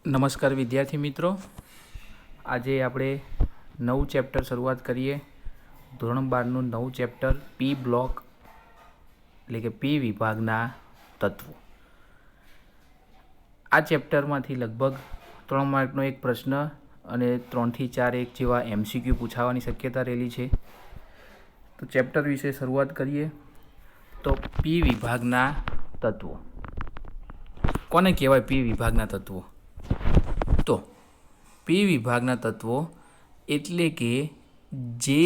નમસ્કાર વિદ્યાર્થી મિત્રો, આજે આપણે નવું ચેપ્ટર શરૂઆત કરીએ. ધોરણ 12નું નવું ચેપ્ટર પી બ્લોક એટલે કે પી વિભાગના તત્વો. આ ચેપ્ટરમાંથી લગભગ 3 માર્કનો એક પ્રશ્ન અને 3 થી 4 એક જેવા MCQ પૂછાવાની શક્યતા રહેલી છે. તો ચેપ્ટર વિશે શરૂઆત કરીએ. તો પી વિભાગના તત્વો કોને કહેવાય? પી વિભાગના તત્વો તો પી વિભાગના તત્વો એટલે કે જે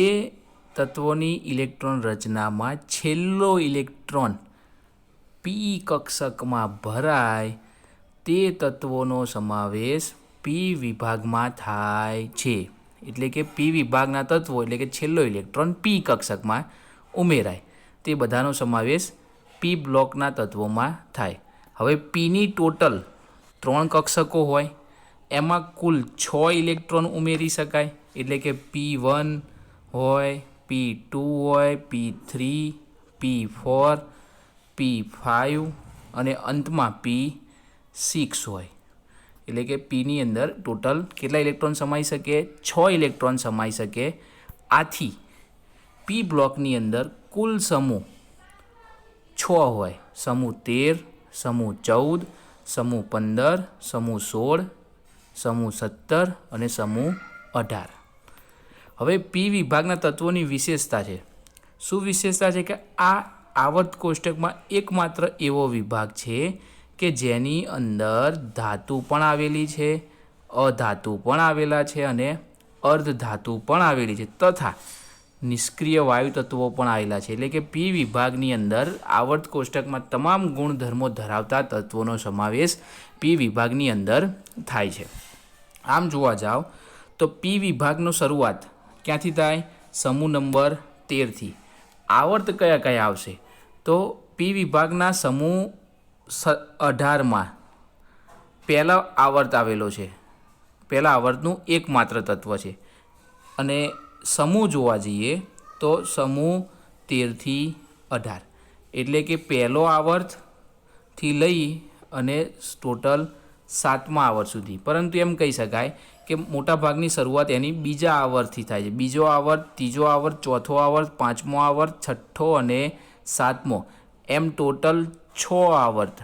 તત્વોની ઇલેક્ટ્રોન રચનામાં છેલ્લો ઇલેક્ટ્રોન પી કક્ષકમાં ભરાય તે તત્વોનો સમાવેશ પી વિભાગમાં થાય છે. એટલે કે પી વિભાગના તત્વો એટલે કે છેલ્લો ઇલેક્ટ્રોન પી કક્ષકમાં ઉમેરાય તે બધાનો સમાવેશ પી બ્લોકના તત્વોમાં થાય. હવે પીની ટોટલ 3 કક્ષકો હોય, એમાં કુલ 6 ઇલેક્ટ્રોન ઉમેરી શકાય. એટલે કે P1 હોય, P2 હોય, P3, P4, P5 અને અંતમાં P6 હોય. એટલે કે પીની અંદર ટોટલ કેટલા ઇલેક્ટ્રોન સમાઈ શકે? 6 ઇલેક્ટ્રોન સમાઈ શકે. આથી પી બ્લોકની અંદર કુલ સમૂહ 6 હોય. સમૂહ 13, સમૂહ 14, સમૂહ 15, સમૂહ 16, સમૂહ 17 અને સમૂહ 18. હવે પી વિભાગના તત્વોની વિશેષતા છે. શું વિશેષતા છે? કે આ આવર્ત કોષ્ટકમાં એકમાત્ર એવો વિભાગ છે કે જેની અંદર ધાતુ પણ આવેલી છે, અધાતુ પણ આવેલા છે અને અર્ધધાતુ પણ આવેલી છે તથા નિષ્ક્રિય વાયુ તત્વો પણ આવેલા છે. એટલે કે પી વિભાગની અંદર આવર્ત કોષ્ટકમાં તમામ ગુણધર્મો ધરાવતા તત્વોનો સમાવેશ પી વિભાગની અંદર થાય છે. આમ જોવા જાઓ તો પી વિભાગનો શરૂઆત ક્યાંથી થાય? સમૂહ નંબર 13થી. આવર્ત કયા કયા આવશે? તો પી વિભાગના સમૂહ 18માં પહેલા આવર્ત આવેલો છે. પહેલા આવર્તનું એકમાત્ર તત્વ છે. અને સમૂહ જોવા જઈએ તો સમૂહ 13થી 18 એટલે કે પહેલો આવર્તથી લઈ અને ટોટલ 7મા આવર્ત સુધી. પરંતુ એમ કહી શકાય કે મોટાભાગની શરૂઆત એની બીજા આવર્તથી થાય છે. બીજો આવર્ત, ત્રીજો આવર્ત, ચોથો આવર્ત, 5મો આવર્ત, 6ઠ્ઠો અને 7મો એમ ટોટલ 6 આવર્ત.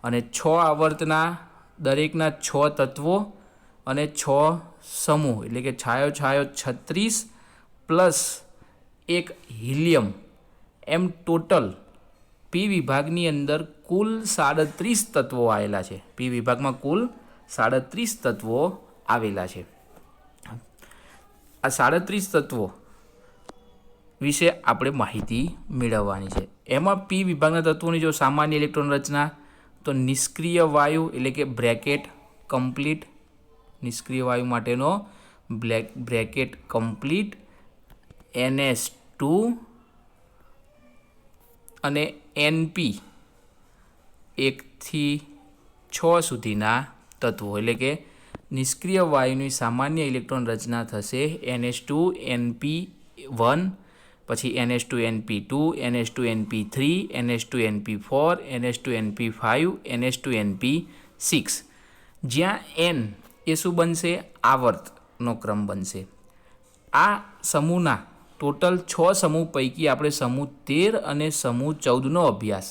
અને 6 આવર્તના દરેકના 6 તત્વો અને 6 સમૂહ એટલે કે છાયો 36 પ્લસ એક હિલિયમ એમ ટોટલ પી વિભાગની અંદર કુલ 37 તત્વો આવેલા છે. પી વિભાગમાં કુલ 37 તત્વો આવેલા છે. આ 37 તત્વો વિશે આપણે માહિતી મેળવવાની છે. એમાં પી વિભાગના તત્વોની જો સામાન્ય ઇલેક્ટ્રોન રચના તો નિષ્ક્રિય વાયુ એટલે કે બ્રેકેટ કમ્પ્લીટ, નિષ્ક્રિય વાયુ માટેનો બ્રેકેટ કમ્પ્લીટ NS2 અને NP 1 થી 6 સુધીના તત્વો. એટલે કે નિષ્ક્રિય વાયુની સામાન્ય ઇલેક્ટ્રોન રચના થશે NS2 NP1, પછી NS2 NP2, NS2 NP3, NS2 NP4, NS2 NP5, NS2 NP6. જ્યાં N એ શું બનશે? આવર્તનો ક્રમ બનશે. આ સમૂહના ટોટલ 6 સમૂહ પૈકી આપણે સમૂહ 13 અને સમૂહ 14નો અભ્યાસ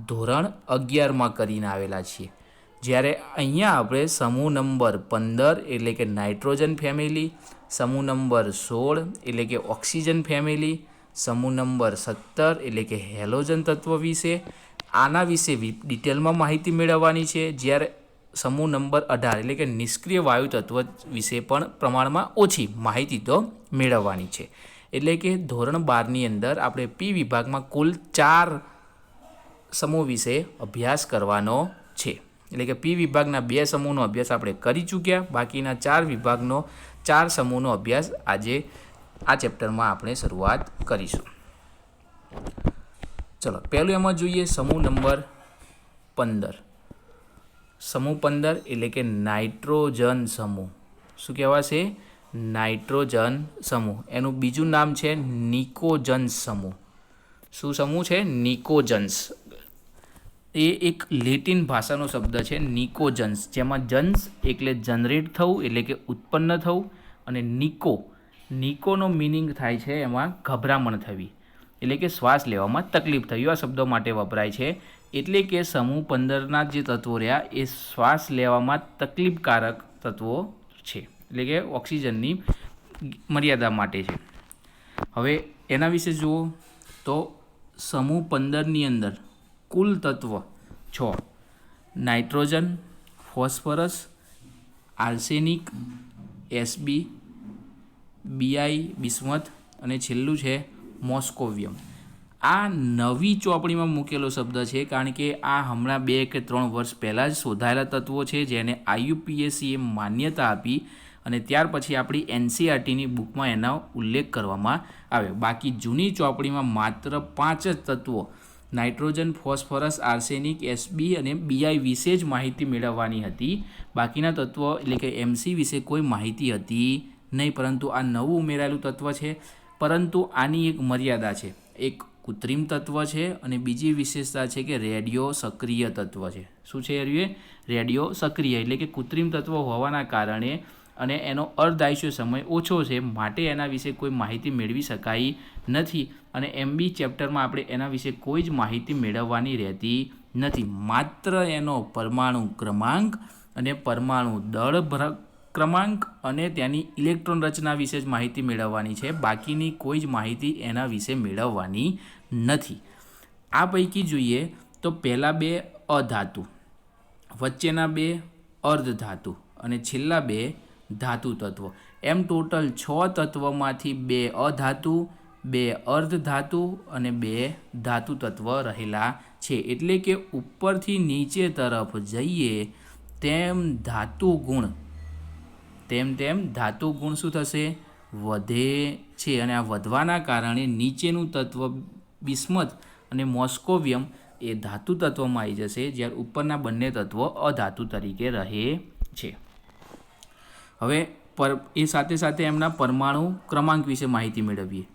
ધોરણ 11માં કરીને આવેલા છીએ. જ્યારે અહીંયા આપણે સમૂહ નંબર 15 એટલે કે નાઇટ્રોજન ફેમિલી, સમૂહ નંબર 16 એટલે કે ઓક્સિજન ફેમિલી, સમૂહ નંબર 17 એટલે કે હેલોજન તત્વ વિશે આના વિશે ડિટેલમાં માહિતી મેળવવાની છે. જ્યારે સમૂહ નંબર 18 એટલે કે નિષ્ક્રિય વાયુ તત્વ વિશે પણ પ્રમાણમાં ઓછી માહિતી તો મેળવવાની છે. એટલે કે ધોરણ 12ની અંદર આપણે પી વિભાગમાં કુલ 4 સમૂહ વિશે અભ્યાસ કરવાનો છે. એટલે કે પી વિભાગના 2 સમૂહનો અભ્યાસ આપણે કરી ચૂક્યા. બાકીના 4 સમૂહનો અભ્યાસ આજે આ ચેપ્ટરમાં આપણે શરૂઆત કરીશું. ચલો, પહેલું એમાં જોઈએ સમૂહ નંબર 15. સમૂહ 15 એટલે કે નાઇટ્રોજન સમૂહ. શું કહેવાશે? નાઇટ્રોજન સમૂહ. એનું બીજું નામ છે નિકોજન્સ સમૂહ. શું સમૂહ છે? નિકોજન્સ. એ એક લેટિન ભાષાનો શબ્દ છે નિકોજન્સ, જેમાં જન્સ એટલે જનરેટ થવું એટલે કે ઉત્પન્ન થવું, અને નિકોનો મિનિંગ થાય છે એમાં ગભરામણ થવી એટલે કે શ્વાસ લેવામાં તકલીફ થવી, આ શબ્દો માટે વપરાય છે. એટલે કે સમૂહ 15ના જે તત્વો રહ્યા એ શ્વાસ લેવામાં તકલીફકારક તત્વો છે, એટલે કે ઓક્સિજનની મર્યાદા માટે છે. હવે એના વિશે જુઓ તો સમૂહ 15ની અંદર કુલ તત્વ 6: nitrogen, phosphorus, arsenic, Sb, Bi bismuth અને છેલ્લું છે મોસ્કોવિયમ. આ નવી ચોપડીમાં મૂકેલો શબ્દ છે, કારણ કે આ હમણાં 2 કે 3 વર્ષ પહેલાં જ શોધાયેલા તત્વો છે, જેને IUPACએ માન્યતા આપી અને ત્યાર પછી આપણી NCERTની બુકમાં એનો ઉલ્લેખ કરવામાં આવ્યો. બાકી જૂની ચોપડીમાં માત્ર 5 જ તત્વો નાઇટ્રોજન, ફોસ્ફરસ, આર્સેનિક, Sb અને Bi વિશે જ માહિતી મેળવવાની હતી. બાકીના તત્વો એટલે કે MC વિશે કોઈ માહિતી હતી નહીં, પરંતુ આ નવું ઉમેરાયેલું તત્વ છે. પરંતુ આની એક મર્યાદા છે, એક કૃત્રિમ તત્વ છે અને બીજી વિશેષતા છે કે રેડિયો સક્રિય તત્વ છે. શું છે રેડિયો સક્રિય એટલે કે કૃત્રિમ તત્વ હોવાના કારણે અને એનો અર્ધઆયુષ્ય સમય ઓછો છે, માટે એના વિશે કોઈ માહિતી મેળવી શકાય નથી. અને MB ચેપ્ટરમાં આપણે એના વિશે કોઈ જ માહિતી મેળવવાની રહેતી નથી. માત્ર એનો પરમાણુ ક્રમાંક અને પરમાણુ દળ ક્રમાંક અને તેની ઇલેક્ટ્રોન રચના વિશે જ માહિતી મેળવવાની છે. બાકીની કોઈ જ માહિતી એના વિશે મેળવવાની નથી. આ પૈકી જોઈએ તો પહેલાં 2 અધાતુ, વચ્ચેના 2 અર્ધધાતુ અને છેલ્લા 2 ધાતુ તત્વો. એમ ટોટલ 6 તત્વોમાંથી 2 અધાતુ, 2 અર્ધધાતુ અને 2 ધાતુ તત્વ રહેલા છે. એટલે કે ઉપરથી નીચે તરફ જઈએ તેમ ધાતુ ગુણ શું થશે? વધે છે. અને આ વધવાના કારણે નીચેનું તત્વ બિસ્મથ અને મોસ્કોવિયમ એ ધાતુ તત્વમાં આવી જશે, જ્યારે ઉપરના બંને તત્વો અધાતુ તરીકે રહે છે. હવે એ સાથે સાથે એમના પરમાણુ ક્રમાંક વિશે માહિતી મેળવીએ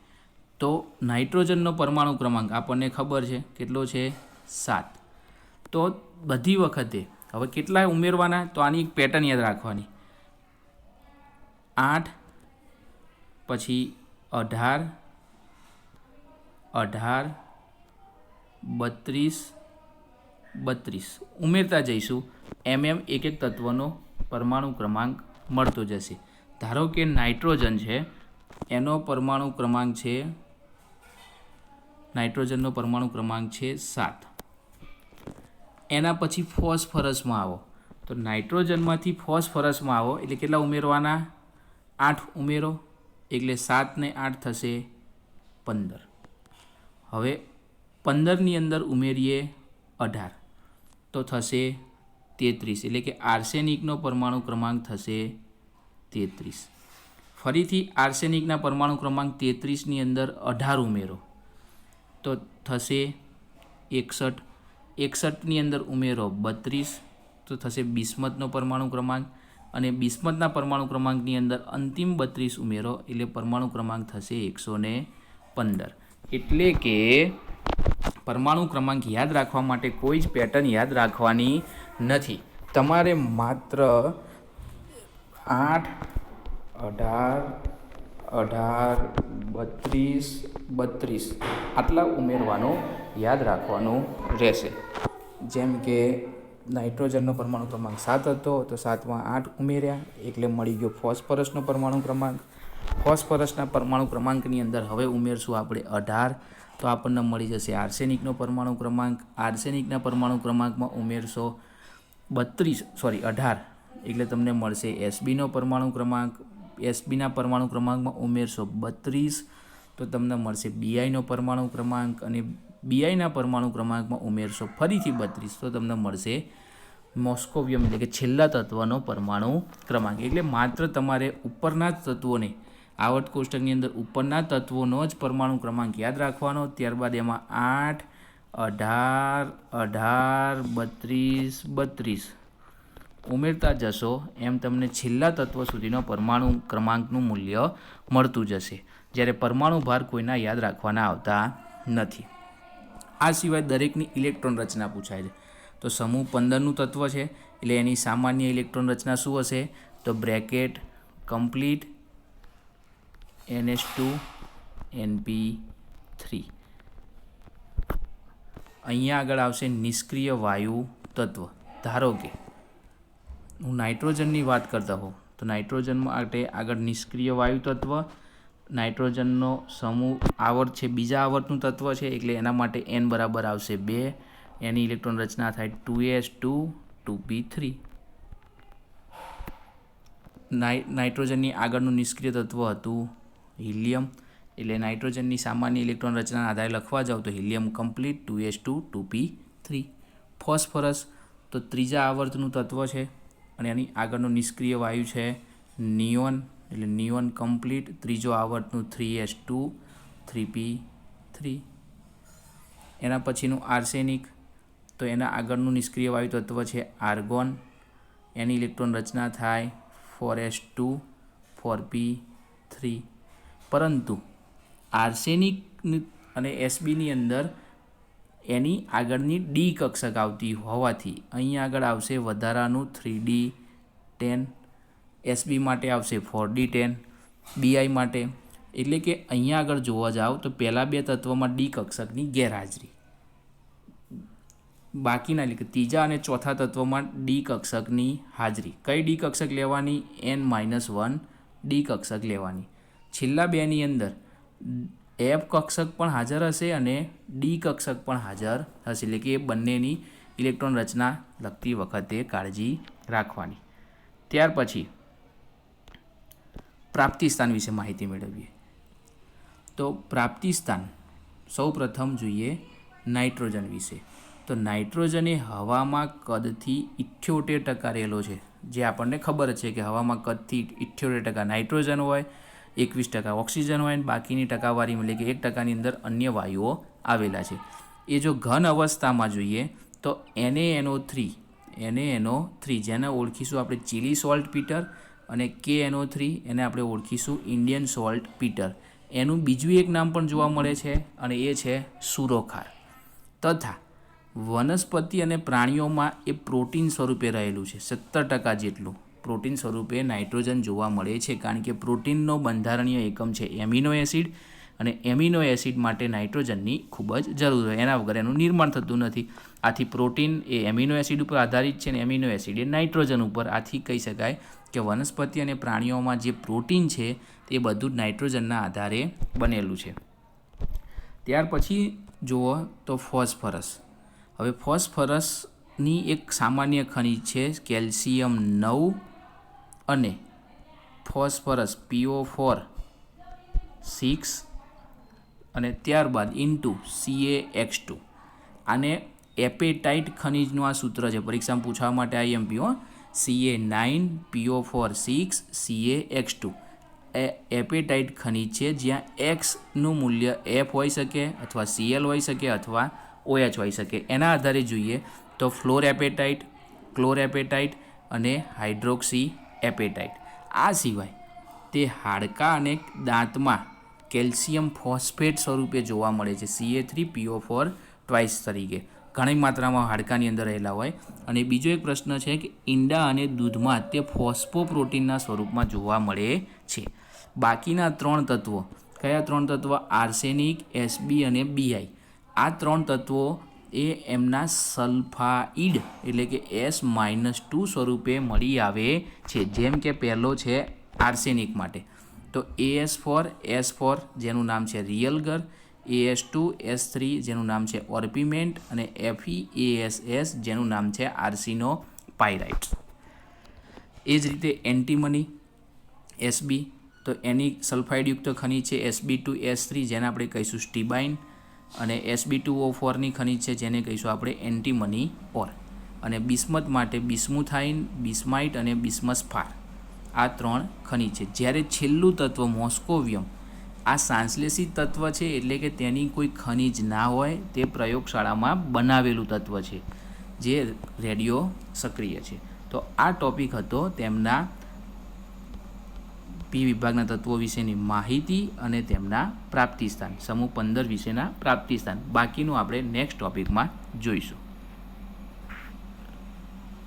તો નાઇટ્રોજનનો પરમાણુ ક્રમાંક આપણને ખબર છે કેટલો છે? 7. તો બધી વખતે હવે કેટલા ઉમેરવાના? તો આની એક પેટર્ન યાદ રાખવાની. 8 પછી 18 32 ઉમેરતા જઈશું એમ એક તત્વનો પરમાણુ ક્રમાંક મળતો જશે. ધારો કે નાઇટ્રોજન છે, એનો પરમાણુ ક્રમાંક છે, નાઇટ્રોજનનો પરમાણુ ક્રમાંક છે 7. એના પછી ફોસ્ફરસમાં આવો તો નાઇટ્રોજનમાંથી ફોસ્ફરસમાં આવો એટલે કેટલા ઉમેરવાના? 8 ઉમેરો એટલે 7 ને 8 થશે 15. હવે 15ની અંદર ઉમેરીએ 18 તો થશે 33, એટલે કે આર્સેનિકનો પરમાણુ ક્રમાંક થશે 33. ફરીથી આર્સેનિકના પરમાણુ ક્રમાંક 33ની અંદર 18 ઉમેરો તો થશે 61. 61ની અંદર ઉમેરો 32 તો થશે બિસ્મથનો પરમાણુ ક્રમાંક, અને બિસ્મથના પરમાણુ ક્રમાંકની અંદર અંતિમ 32 ઉમેરો એટલે પરમાણુ ક્રમાંક થશે 115. એટલે કે પરમાણુ ક્રમાંક યાદ રાખવા માટે કોઈ જ પેટર્ન યાદ રાખવાની નથી. તમારે માત્ર 8, 18, 32 આટલા ઉમેરવાનું યાદ રાખવાનું રહેશે. જેમ કે નાઇટ્રોજનનો પરમાણુ ક્રમાંક 7 હતો તો 7માં 8 ઉમેર્યા એટલે મળી ગયો ફોસ્ફરસનો પરમાણુ ક્રમાંક. ફોસ્ફરસના પરમાણુ ક્રમાંકની અંદર હવે ઉમેરશું આપણે 18 તો આપણને મળી જશે આર્સેનિકનો પરમાણુ ક્રમાંક. આર્સેનિકના પરમાણુ ક્રમાંકમાં ઉમેરશો 18 એટલે તમને મળશે Sbનો પરમાણુ ક્રમાંક. Sbના પરમાણુ ક્રમાંકમાં ઉમેરશો 32 તો તમને મળશે Biનો પરમાણુ ક્રમાંક, અને Biના પરમાણુ ક્રમાંકમાં ઉમેરશો ફરીથી 32 તો તમને મળશે મોસ્કોવિયમ એટલે કે છેલ્લા તત્વનો પરમાણુ ક્રમાંક. એટલે માત્ર તમારે ઉપરના જ તત્વોને આવર્ત કોષ્ટકની અંદર ઉપરના તત્વોનો જ પરમાણુ ક્રમાંક યાદ રાખવાનો. ત્યારબાદ એમાં 8, 18, 32 ઉમેરતા જશો એમ તમને છેલ્લા તત્વ સુધીનો પરમાણુ ક્રમાંકનું મૂલ્ય મળતું જશે, જ્યારે પરમાણુ ભાર કોઈના યાદ રાખવાના આવતા નથી. આ સિવાય દરેકની ઇલેક્ટ્રોન રચના પૂછાય છે. તો સમૂહ 15નું તત્વ છે એટલે એની સામાન્ય ઇલેક્ટ્રોન રચના શું હશે? તો બ્રેકેટ કમ્પ્લીટ NH2 NP3. અહીંયા આગળ આવશે નિષ્ક્રિય વાયુ તત્વ. ધારો કે હું નાઇટ્રોજનની વાત કરતા હોઉં તો નાઇટ્રોજન માટે આગળ નિષ્ક્રિય વાયુ તત્વ, નાઇટ્રોજનનો સમૂહ આવર્ત છે બીજા આવર્તનું તત્વ છે એટલે એના માટે n બરાબર આવશે 2. એની ઇલેક્ટ્રોન રચના થાય 2s2 2p3. નાઇટ્રોજનની આગળનું નિષ્ક્રિય તત્વ હતું હિલિયમ એટલે નાઇટ્રોજનની સામાન્ય ઇલેક્ટ્રોન રચનાના આધારે લખવા જાવ તો helium complete 2s2 2p3. Phosphorus તો ત્રીજા આવર્તનું તત્વ છે અને એની આગળનું નિષ્ક્રિય વાયુ છે નિયોન એટલે નિયોન કમ્પ્લીટ ત્રીજો આવર્તનું 3s2 3p3. એના પછીનું આર્સેનિક તો એના આગળનું નિષ્ક્રિય વાયુ તત્વ છે આર્ગોન. એની ઇલેક્ટ્રોન રચના થાય 4s2 4p3. પરંતુ આર્સેનિક અને એસબીની અંદર એની આગળની ડી કક્ષક આવતી હોવાથી અહીંયા આગળ આવશે વધારાનું 3d10. એસબી માટે આવશે 4d10 બીઆઈ માટે. એટલે કે અહીંયા આગળ જોવા જાઓ તો પહેલાં બે તત્વોમાં ડી કક્ષકની ગેરહાજરી, બાકીના એટલે કે ત્રીજા અને ચોથા તત્વોમાં ડી કક્ષકની હાજરી. કઈ ડી કક્ષક લેવાની? n-1 ડી કક્ષક લેવાની. છેલ્લા બેની અંદર એફ કક્ષક પણ હાજર હશે અને ડી કક્ષક પણ હાજર હશે એટલે કે એ બંનેની ઇલેક્ટ્રોન રચના લખતી વખતે કાળજી રાખવાની. ત્યાર પછી પ્રાપ્તિસ્થાન વિશે માહિતી મેળવીએ. તો પ્રાપ્તિસ્થાન સૌ પ્રથમ જોઈએ નાઇટ્રોજન વિશે. તો નાઇટ્રોજન એ હવામાં કદથી 78% રહેલો છે, જે આપણને ખબર છે કે હવામાં કદથી 78% નાઇટ્રોજન હોય, 21% ઓક્સિજન હોય અને બાકીની ટકાવારી એટલે કે 1%ની અંદર અન્ય વાયુઓ આવેલા છે. એ જો ઘન અવસ્થામાં જોઈએ તો NaNO3 જેને ઓળખીશું આપણે ચીલી સોલ્ટ પીટર, અને KNO3 એને આપણે ઓળખીશું ઇન્ડિયન સોલ્ટ પીટર. એનું બીજું એક નામ પણ જોવા મળે છે અને એ છે સુરોખાર. તથા વનસ્પતિ અને પ્રાણીઓમાં એ પ્રોટીન સ્વરૂપે રહેલું છે. 70% જેટલું પ્રોટીન સ્વરૂપે નાઇટ્રોજન જોવા મળે છે, કારણ કે પ્રોટીનનો બંધારણીય એકમ છે એમિનો એસિડ અને એમિનો એસિડ માટે નાઇટ્રોજનની ખૂબ જ જરૂર હોય, એના વગર એનું નિર્માણ થતું નથી. આથી પ્રોટીન એ એમિનો એસિડ ઉપર આધારિત છે અને એમિનો એસિડ એ નાઇટ્રોજન ઉપર. આથી કહી શકાય કે વનસ્પતિ અને પ્રાણીઓમાં જે પ્રોટીન છે તે બધું જ નાઇટ્રોજનના આધારે બનેલું છે. ત્યાર પછી જુઓ તો ફોસ્ફરસ. હવે ફોસ્ફરસની એક સામાન્ય ખનિજ છે કેલ્શિયમ 9 અને ફોસ્ફરસ PO4 6 અને ત્યારબાદ ઇન્ટુ CaX2. આને એપેટાઇટ ખનિજનું આ સૂત્ર છે, પરીક્ષામાં પૂછવા માટે IMP Ca9 PO4 6 CaX2. એ એપેટાઇટ ખનિજ છે જ્યાં Xનું મૂલ્ય F હોઈ શકે અથવા Cl હોઈ શકે અથવા OH હોઈ શકે. એના આધારે જોઈએ તો ફ્લોર એપેટાઇટ, ક્લોર એપેટાઇટ અને હાઇડ્રોક્સી એપેટાઇટ. આ સિવાય તે હાડકાં અને દાંતમાં કેલ્શિયમ ફોસ્ફેટ સ્વરૂપે જોવા મળે છે Ca3PO4 ટ્વાઇસ તરીકે ઘણી માત્રામાં હાડકાની અંદર રહેલા હોય. અને બીજો એક પ્રશ્ન છે કે ઈંડા અને દૂધમાં તે ફોસ્ફોપ્રોટીનના સ્વરૂપમાં જોવા મળે છે. બાકીના 3 તત્વો કયા 3 તત્વો? આર્સેનિક, એસબી અને બીઆઈ. આ 3 તત્વો એ એમના સલ્ફાઇડ એટલે કે S-2 સ્વરૂપે મળી આવે છે. જેમ કે પહેલો છે આર્સેનિક માટે તો AS4 S4 જેનું નામ છે રિયલગર, AS2 S3 જેનું નામ છે ઓર્પિમેન્ટ અને FeASS જેનું નામ છે આર્સિનોપાયરાઇટ. એ જ રીતે એન્ટીમની SB તો એની સલ્ફાઇડયુક્ત ખનિજ છે Sb2S3 જેને આપણે કહીશું સ્ટીબાઇન, અને Sb2O4ની ખનિજ છે જેને કહીશું આપણે એન્ટીમની ઓર. અને બિસ્મથ માટે બિસ્મુથાઇન, બિસ્માઇટ અને બિસ્મસ ફાર. આ 3 ખનિજ છે. જ્યારે છેલ્લું તત્વ મોસ્કોવિયમ આ સાંશ્લેષિત તત્વ છે એટલે કે તેની કોઈ ખનિજ ના હોય, તે પ્રયોગશાળામાં બનાવેલું તત્વ છે જે રેડિયો સક્રિય છે. તો આ ટોપિક હતો તેમના પી વિભાગના તત્વો વિશેની માહિતી અને તેમના પ્રાપ્તિસ્થાન, સમૂહ 15 વિશેના પ્રાપ્તિસ્થાન. બાકીનું આપણે નેક્સ્ટ ટોપિકમાં જોઈશું.